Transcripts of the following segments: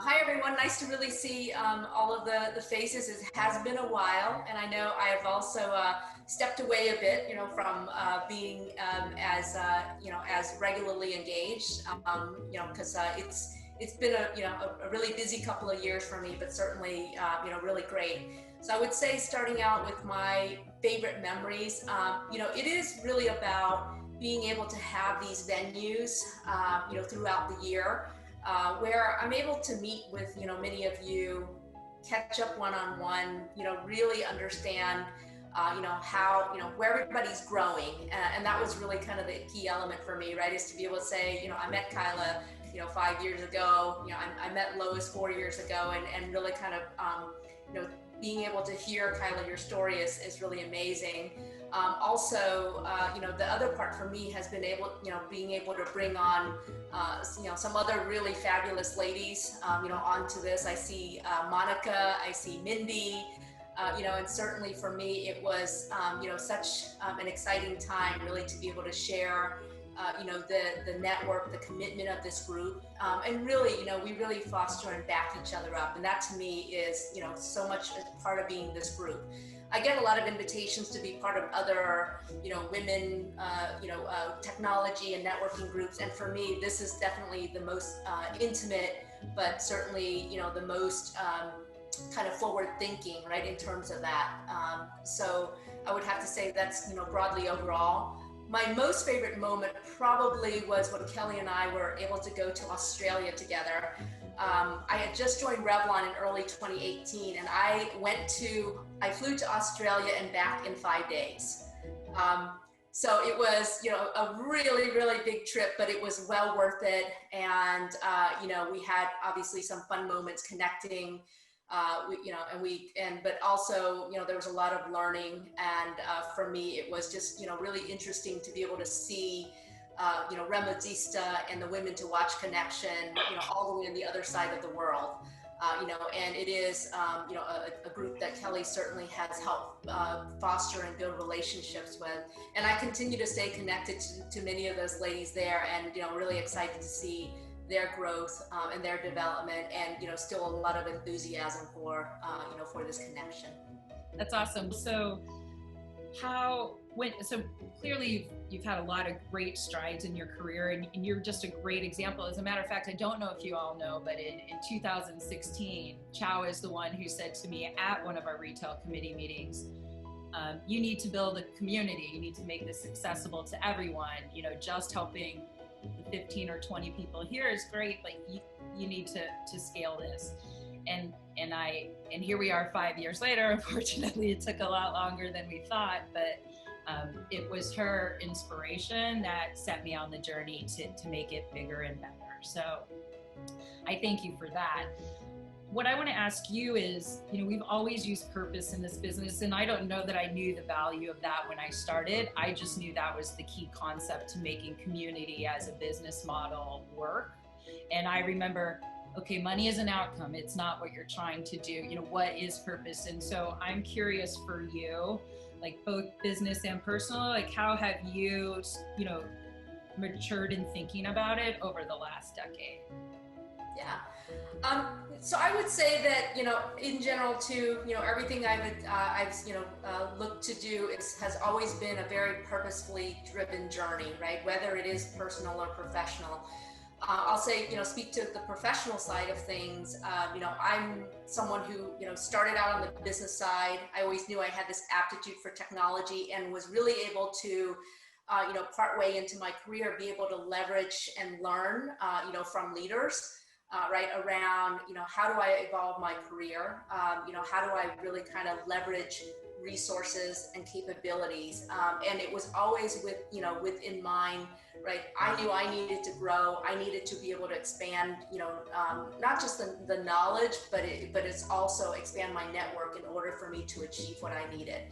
Hi everyone, nice to really see all of the faces. It has been a while, and I know I have also stepped away a bit, from being as regularly engaged, because it's been a really busy couple of years for me, but certainly really great. So I would say, starting out with my favorite memories, it is really about being able to have these venues, throughout the year, where I'm able to meet with, many of you, catch up one-on-one, really understand, how, where everybody's growing. And that was really kind of the key element for me, right? Is to be able to say, I met Kyla, 5 years ago, I met Lois 4 years ago, and really kind of, being able to hear, Kyla, your story is really amazing. Also, the other part for me has been being able to bring on, some other really fabulous ladies, onto this. I see Monica, I see Mindy, and certainly for me, it was, such an exciting time really to be able to share, the network, the commitment of this group, and really, we really foster and back each other up. And that to me is, so much a part of being this group. I get a lot of invitations to be part of other, women, technology and networking groups. And for me, this is definitely the most intimate, but certainly, the most kind of forward thinking, right, in terms of that. So I would have to say that's, broadly overall. My most favorite moment probably was when Kelly and I were able to go to Australia together. I had just joined Revlon in early 2018, and I flew to Australia and back in 5 days. So it was, a really, really big trip, but it was well worth it. And, we had obviously some fun moments connecting, but also, there was a lot of learning. And for me, it was just, really interesting to be able to see, Remodista and the Women to Watch connection, all the way on the other side of the world. And it is, a group that Kelly certainly has helped foster and build relationships with. And I continue to stay connected to many of those ladies there, and, really excited to see their growth and their development, and, still a lot of enthusiasm for, for this connection. That's awesome. So so clearly you've had a lot of great strides in your career, and you're just a great example. As a matter of fact, I don't know if you all know, but in 2016, Chau is the one who said to me at one of our retail committee meetings, you need to build a community. You need to make this accessible to everyone. Just helping the 15 or 20 people here is great, but you need to scale this. And here we are 5 years later. Unfortunately, it took a lot longer than we thought, but it was her inspiration that set me on the journey to make it bigger and better. So I thank you for that. What I want to ask you is, we've always used purpose in this business, and I don't know that I knew the value of that when I started. I just knew that was the key concept to making community as a business model work. And I remember, okay, money is an outcome. It's not what you're trying to do. What is purpose? And so I'm curious for you, like both business and personal, like how have you, matured in thinking about it over the last decade? Yeah. So I would say that, in general too, everything I've looked to do has always been a very purposefully driven journey, right? Whether it is personal or professional. I'll say, speak to the professional side of things. I'm someone who, started out on the business side. I always knew I had this aptitude for technology, and was really able to, part way into my career, be able to leverage and learn, from leaders, right, around, how do I evolve my career? How do I really kind of leverage resources and capabilities? And it was always within mind, right? I knew I needed to grow. I needed to be able to expand, not just the knowledge, but it's also expand my network in order for me to achieve what I needed.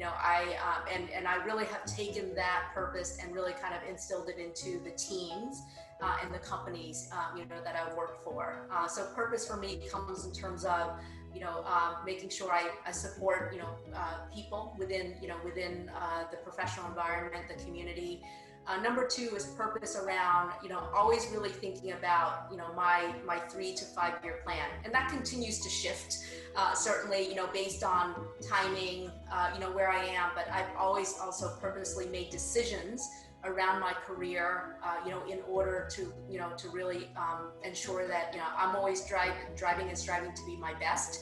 I really have taken that purpose and really kind of instilled it into the teams and the companies, that I've worked for. So purpose for me comes in terms of, making sure I support, people within the professional environment, the community, Number two is purpose around, always really thinking about, my 3 to 5 year plan. And that continues to shift, certainly, based on timing, where I am, but I've always also purposely made decisions around my career, in order to, to really ensure that, I'm always driving and striving to be my best.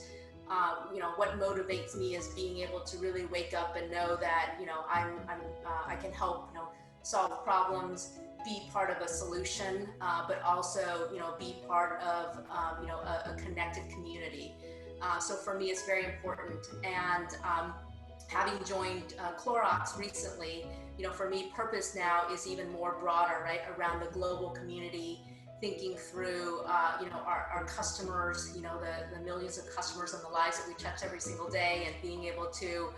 What motivates me is being able to really wake up and know that, I can help, solve problems, be part of a solution, but also, be part of, a connected community. So for me, it's very important. And having joined Clorox recently, for me, purpose now is even more broader, right, around the global community, thinking through, our customers, the millions of customers and the lives that we touch every single day, and being able to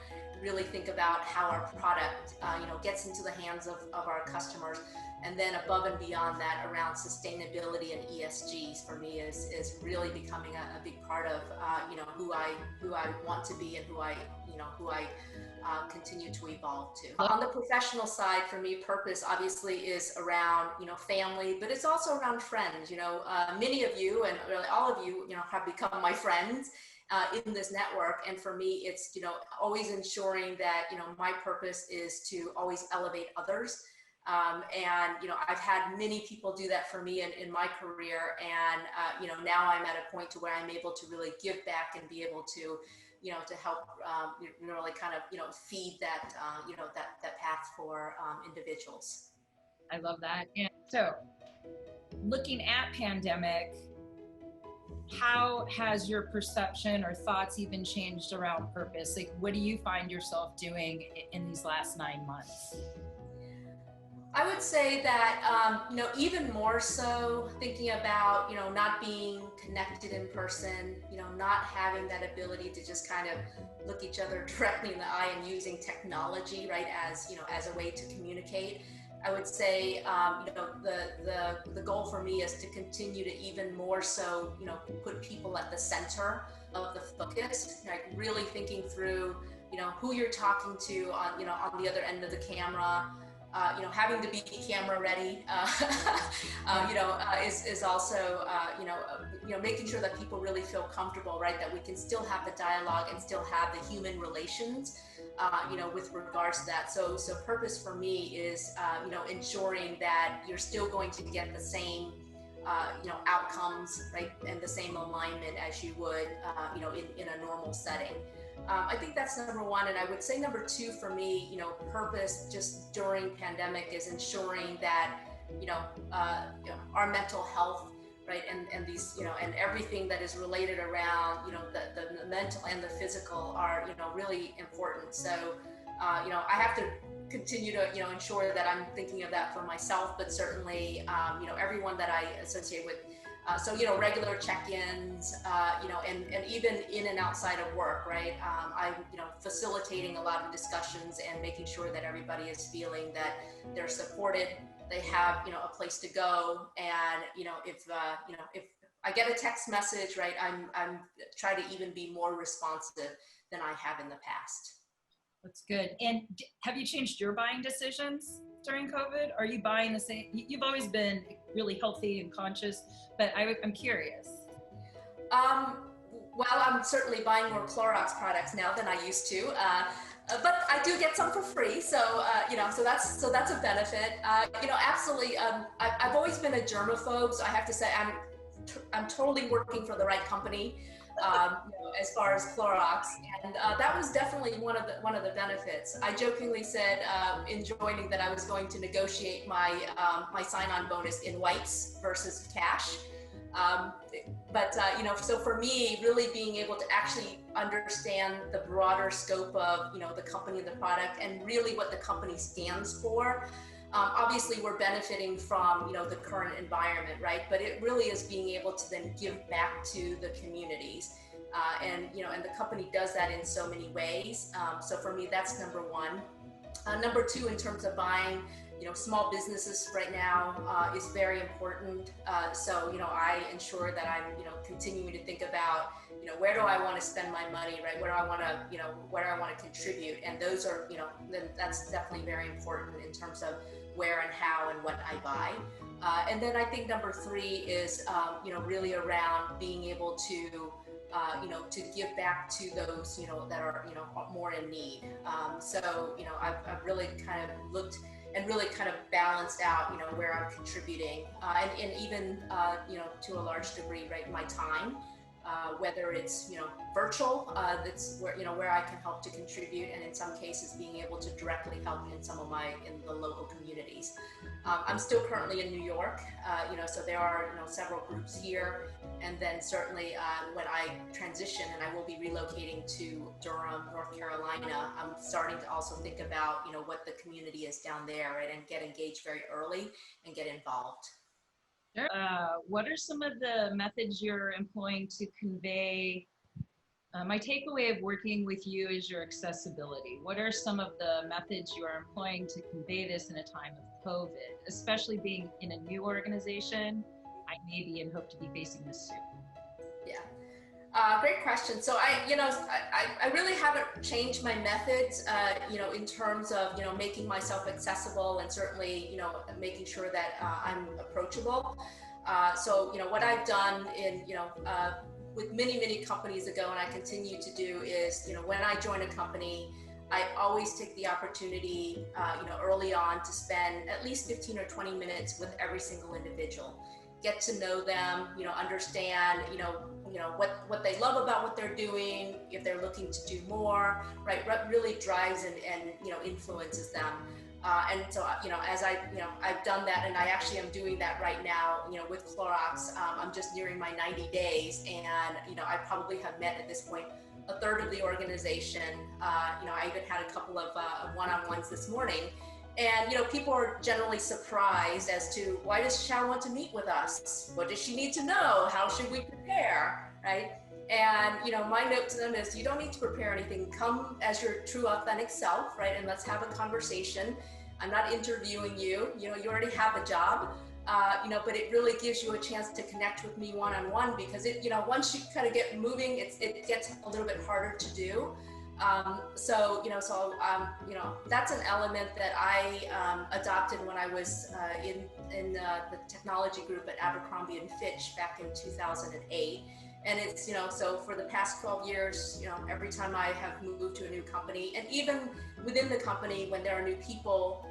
really think about how our product, gets into the hands of our customers. And then above and beyond that, around sustainability and ESGs, for me is really becoming a big part of, who I want to be, and who I continue to evolve to. On the professional side, for me, purpose obviously is around, family, but it's also around friends. Many of you, and really all of you, have become my friends in this network. And for me, it's, always ensuring that, my purpose is to always elevate others. I've had many people do that for me in my career. And, now I'm at a point to where I'm able to really give back and be able to, to help, really kind of, feed that, that path for individuals. I love that. And so looking at pandemic, how has your perception or thoughts even changed around purpose? Like, what do you find yourself doing in these last 9 months? I would say that, even more so thinking about, not being connected in person, not having that ability to just kind of look each other directly in the eye, and using technology, right, as a way to communicate. I would say, the goal for me is to continue to even more so, put people at the center of the focus, like really thinking through, who you're talking to on, on the other end of the camera. Having to be camera ready, is also, making sure that people really feel comfortable, right? That we can still have the dialogue and still have the human relations, with regards to that. So purpose for me is, ensuring that you're still going to get the same, outcomes, right? And the same alignment as you would, in a normal setting. I think that's number one. And I would say number two for me, purpose just during pandemic is ensuring that, our mental health, right, and these, and everything that is related around, the mental and the physical are, really important. So, I have to continue to, ensure that I'm thinking of that for myself, but certainly, everyone that I associate with. So, regular check-ins, and even in and outside of work, right? I'm, facilitating a lot of discussions and making sure that everybody is feeling that they're supported, they have, a place to go. And, if I get a text message, right, I'm trying to even be more responsive than I have in the past. That's good. And have you changed your buying decisions during COVID? Are you buying the same? You've always been really healthy and conscious, but I'm curious. Well, I'm certainly buying more Clorox products now than I used to, but I do get some for free. So, so that's a benefit. Absolutely. I've always been a germaphobe, so I have to say I'm totally working for the right company. As far as Clorox, and that was definitely one of the benefits. I jokingly said in joining that I was going to negotiate my sign-on bonus in whites versus cash. So for me, really being able to actually understand the broader scope of the company and the product, and really what the company stands for. Obviously, we're benefiting from the current environment, right? But it really is being able to then give back to the communities, and the company does that in so many ways. So for me, that's number one. Number two, in terms of buying, small businesses right now is very important. So I ensure that I'm continuing to think about where do I want to spend my money, right? Where do I want to where do I want to contribute? And those are then that's definitely very important in terms of where and how and what I buy. And then I think number three is, really around being able to, to give back to those, that are, more in need. I've really kind of looked and really kind of balanced out, where I'm contributing, and even, to a large degree, right, my time. Whether it's virtual, that's where I can help to contribute, and in some cases being able to directly help in in the local communities. I'm still currently in New York, so there are several groups here, and then certainly when I transition, and I will be relocating to Durham, North Carolina, I'm starting to also think about what the community is down there, right, and get engaged very early and get involved. Sure. What are some of the methods you're employing to convey? My takeaway of working with you is your accessibility. What are some of the methods you are employing to convey this in a time of COVID, especially being in a new organization? I maybe and hope to be facing this soon. Yeah. Great question. So I really haven't changed my methods, in terms of, making myself accessible, and certainly, making sure that I'm approachable. What I've done with many companies ago, and I continue to do, is, when I join a company, I always take the opportunity, early on, to spend at least 15 or 20 minutes with every single individual. Get to know them, understand, what they love about what they're doing, if they're looking to do more, right? What really drives and influences them. And so, as I've done that, and I actually am doing that right now, with Clorox. I'm just nearing my 90 days, and, I probably have met at this point a third of the organization. I even had a couple of one-on-ones this morning. And, people are generally surprised as to, why does Chau want to meet with us? What does she need to know? How should we prepare, right? And, my note to them is, you don't need to prepare anything. Come as your true, authentic self, right? And let's have a conversation. I'm not interviewing you. You already have a job, but it really gives you a chance to connect with me one-on-one, because once you kind of get moving, it gets a little bit harder to do. That's an element that I adopted when I was in the technology group at Abercrombie and Fitch back in 2008. And it's, so for the past 12 years, every time I have moved to a new company, and even within the company, when there are new people,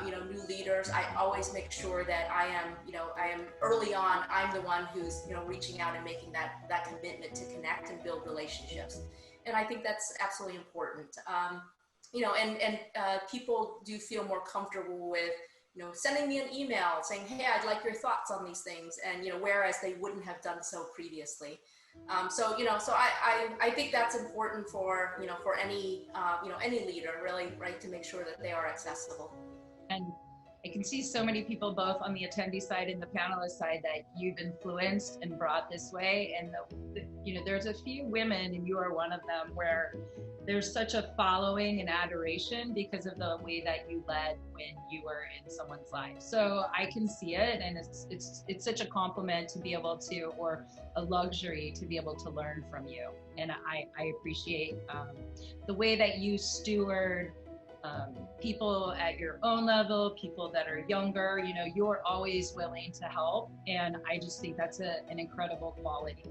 new leaders, I always make sure that I am early on, I'm the one who's, reaching out and making that commitment to connect and build relationships. And I think that's absolutely important. People do feel more comfortable with, sending me an email saying, hey, I'd like your thoughts on these things. And, whereas they wouldn't have done so previously. I think that's important for, for any leader, really, right, to make sure that they are accessible. And I can see so many people, both on the attendee side and the panelist side, that you've influenced and brought this way. And there's a few women, and you are one of them, where there's such a following and adoration because of the way that you led when you were in someone's life. So I can see it, and it's such a compliment to be able to, or a luxury to be able to learn from you. And I appreciate the way that you steward people at your own level, people that are younger. You're always willing to help, and I just think that's an incredible quality.